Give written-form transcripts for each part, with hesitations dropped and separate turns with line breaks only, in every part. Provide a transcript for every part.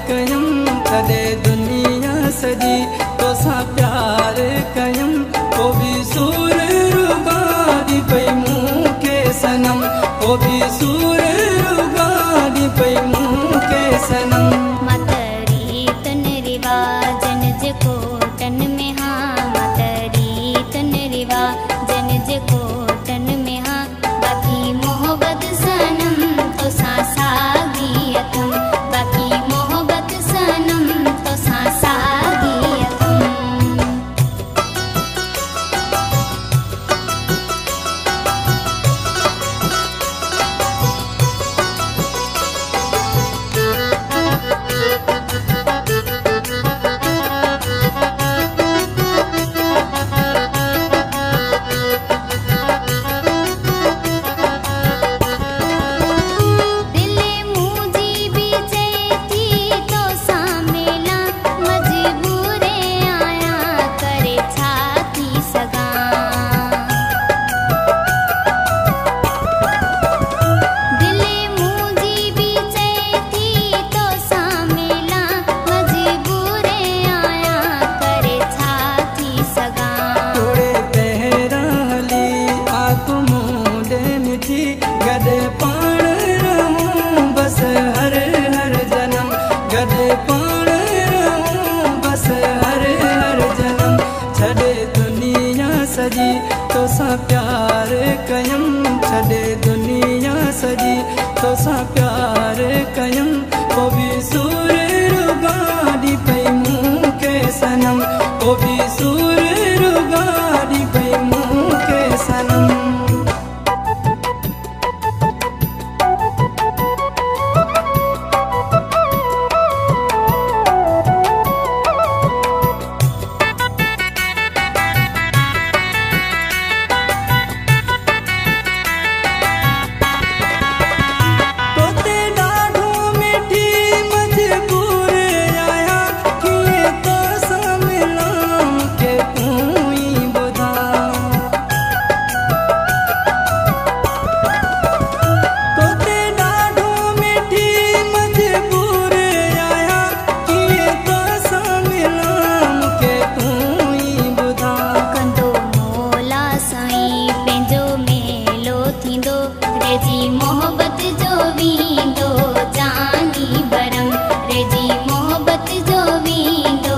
कयम छॾे दुनिया सजी तोसां प्यार कयम ओ भी सूर रुगाड़ी पई मूंखे सनम ओ भी सूर रुगाड़ी पई मूंखे सनम
मतरी तन रिवाजन जे कोटन में हाँ मतरी तन रिवाजन जे कोटन में हाँ बाकी मोहब्बत सनम तो सागी अथम बाकी मोहब्बत सनम तो सागी अथम गॾे पाण रहूं बस हर हर जन्म गॾे पाण रहूं बस हर हर जन्म छॾे दुनिया सजी तोसां प्यार कयम छॾे दुनिया सजी तोसां प्यार कयम ओ भी सूर रुगाड़ी पई मूंखे सनम ओ भी सूर रुगाड़ी पई मूंखे सनम रेजी मोहब्बत जो वींदो जानी बरम रेजी मोहब्बत जो वींदो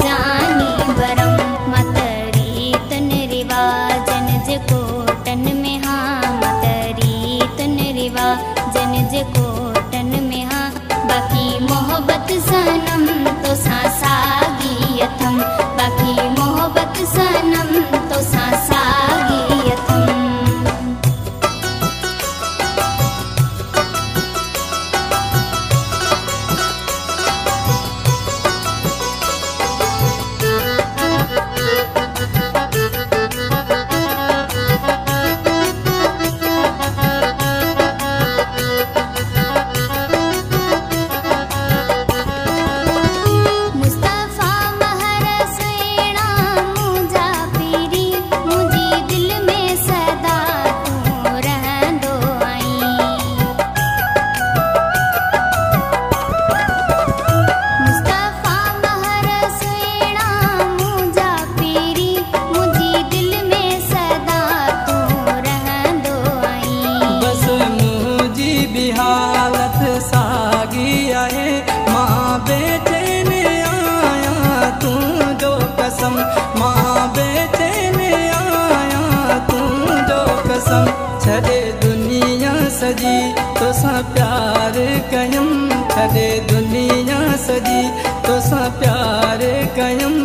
जानी बरम मतरी तन रिवाजन जे कोटन में हाँ मतरी तन रिवाजन जे कोटन में हाँ बाकी मोहब्बत सनम तो सागी अथम बाकी मोहब्बत सनम तो सागी अथम हालत सागी आहे मां बेचैन आया तू जो कसम मां बेचैन आया तू जो कसम छॾे दुनिया सजी तोसां प्यार कयम छॾे दुनिया सजी तोसां प्यार कयम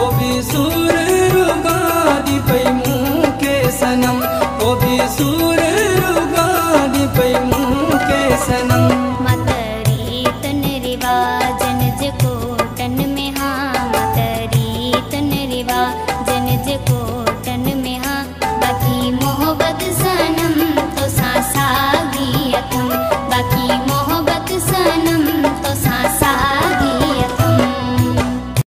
ओ भी सूर रुगाड़ी पई मूंखे सनम ओ भी सूर रुगाड़ी पई मूंखे सनम